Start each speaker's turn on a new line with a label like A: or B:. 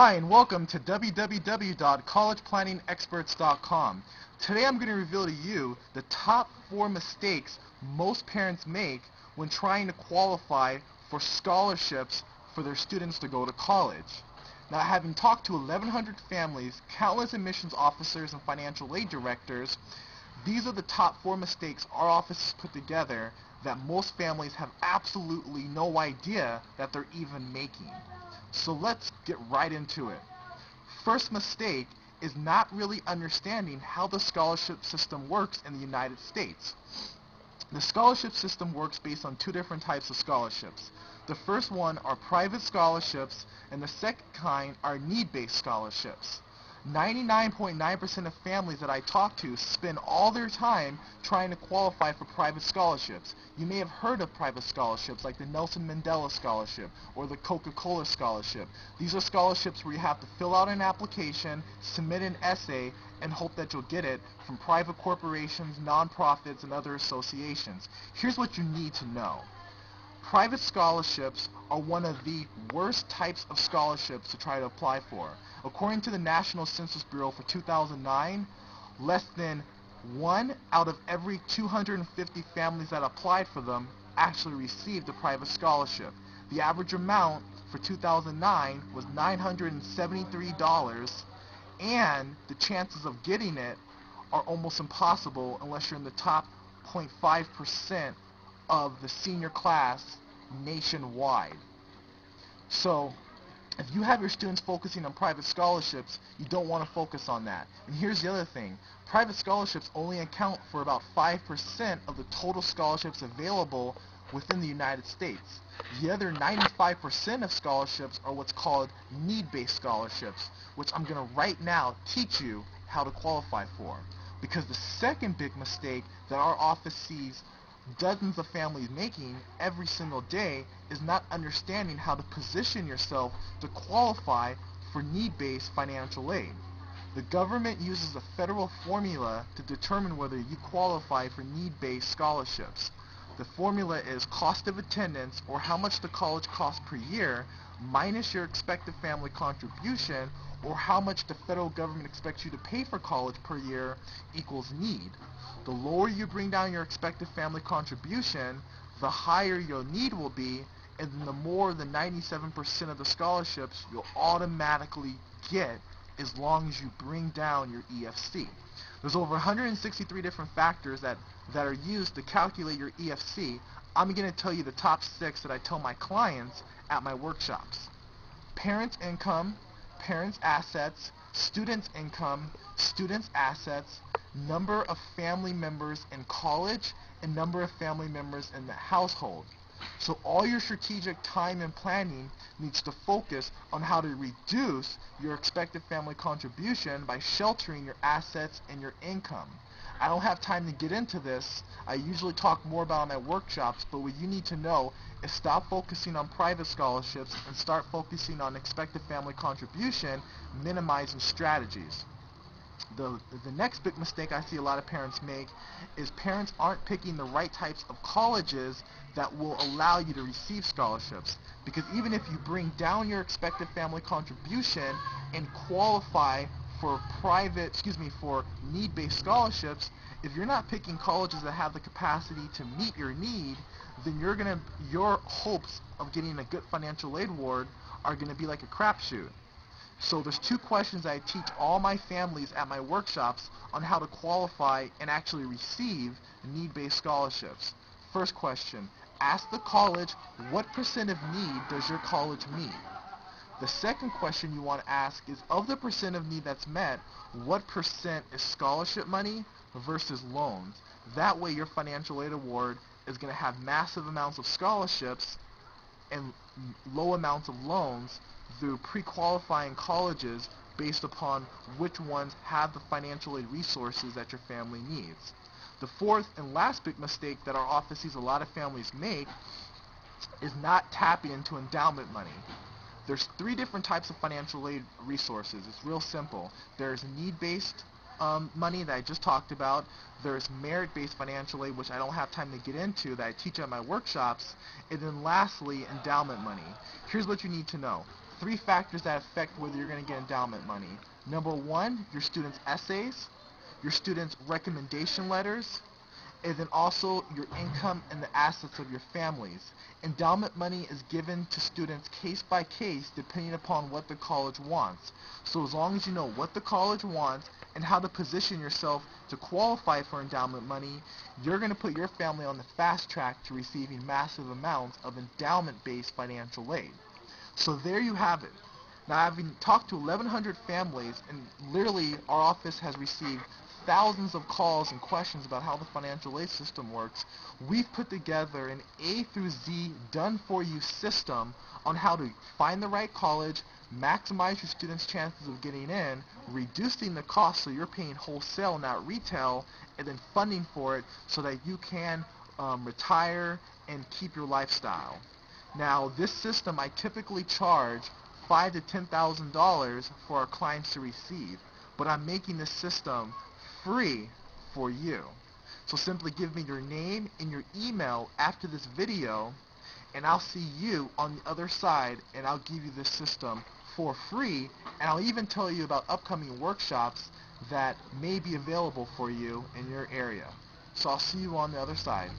A: Hi and welcome to www.collegeplanningexperts.com. Today I'm going to reveal to you the top 4 mistakes most parents make when trying to qualify for scholarships for their students to go to college. Now, having talked to 1,100 families, countless admissions officers, and financial aid directors, these are the top 4 mistakes our office has put together that most families have absolutely no idea that they're even making. So let's get right into it. First mistake is not really understanding how the scholarship system works in the United States. The scholarship system works based on 2 different types of scholarships. The first one are private scholarships, and the second kind are need-based scholarships. 99.9% of families that I talk to spend all their time trying to qualify for private scholarships. You may have heard of private scholarships like the Nelson Mandela Scholarship or the Coca-Cola Scholarship. These are scholarships where you have to fill out an application, submit an essay, and hope that you'll get it from private corporations, nonprofits, and other associations. Here's what you need to know. Private scholarships are one of the worst types of scholarships to try to apply for. According to the National Census Bureau for 2009, less than 1 out of every 250 families that applied for them actually received a private scholarship. The average amount for 2009 was $973, and the chances of getting it are almost impossible unless you're in the top 0.5% of the senior class nationwide. So if you have your students focusing on private scholarships, you don't want to focus on that. And here's the other thing. Private scholarships only account for about 5% of the total scholarships available within the United States. The other 95% of scholarships are what's called need-based scholarships, which I'm going to right now teach you how to qualify for. Because the second big mistake that our office sees dozens of families making every single day is not understanding how to position yourself to qualify for need-based financial aid. The government uses a federal formula to determine whether you qualify for need-based scholarships. The formula is cost of attendance, or how much the college costs per year, minus your expected family contribution, or how much the federal government expects you to pay for college per year, equals need. The lower you bring down your expected family contribution, the higher your need will be, and then the more than 97% of the scholarships you'll automatically get as long as you bring down your EFC. There's over 163 different factors that are used to calculate your EFC. I'm going to tell you the top 6 that I tell my clients at my workshops. Parents' income, parents' assets, students' income, students' assets, number of family members in college, and number of family members in the household. So all your strategic time and planning needs to focus on how to reduce your expected family contribution by sheltering your assets and your income. I don't have time to get into this. I usually talk more about it in my workshops, but what you need to know is stop focusing on private scholarships and start focusing on expected family contribution, minimizing strategies. The next big mistake I see a lot of parents make is parents aren't picking the right types of colleges that will allow you to receive scholarships. Because even if you bring down your expected family contribution and qualify for for need-based scholarships, if you're not picking colleges that have the capacity to meet your need, then your hopes of getting a good financial aid award are going to be like a crapshoot. So there's 2 questions I teach all my families at my workshops on how to qualify and actually receive need-based scholarships. First question, ask the college, what percent of need does your college meet? The second question you want to ask is, of the percent of need that's met, what percent is scholarship money versus loans? That way your financial aid award is going to have massive amounts of scholarships and low amounts of loans through pre-qualifying colleges based upon which ones have the financial aid resources that your family needs. The fourth and last big mistake that our office sees a lot of families make is not tapping into endowment money. There's 3 different types of financial aid resources. It's real simple. There's need-based money that I just talked about. There's merit-based financial aid, which I don't have time to get into, that I teach at my workshops. And then lastly, endowment money. Here's what you need to know. three factors that affect whether you're going to get endowment money. Number one, your students' essays, your students' recommendation letters, and then also your income and the assets of your families. Endowment money is given to students case by case depending upon what the college wants. So as long as you know what the college wants and how to position yourself to qualify for endowment money, you're going to put your family on the fast track to receiving massive amounts of endowment-based financial aid. So there you have it. Now, having talked to 1,100 families, and literally our office has received thousands of calls and questions about how the financial aid system works, we've put together an A through Z done-for-you system on how to find the right college, maximize your students' chances of getting in, reducing the cost so you're paying wholesale, not retail, and then funding for it so that you can retire and keep your lifestyle. Now, this system I typically charge $5,000 to $10,000 for our clients to receive, but I'm making this system free for you. So simply give me your name and your email after this video, and I'll see you on the other side, and I'll give you this system for free, and I'll even tell you about upcoming workshops that may be available for you in your area. So I'll see you on the other side.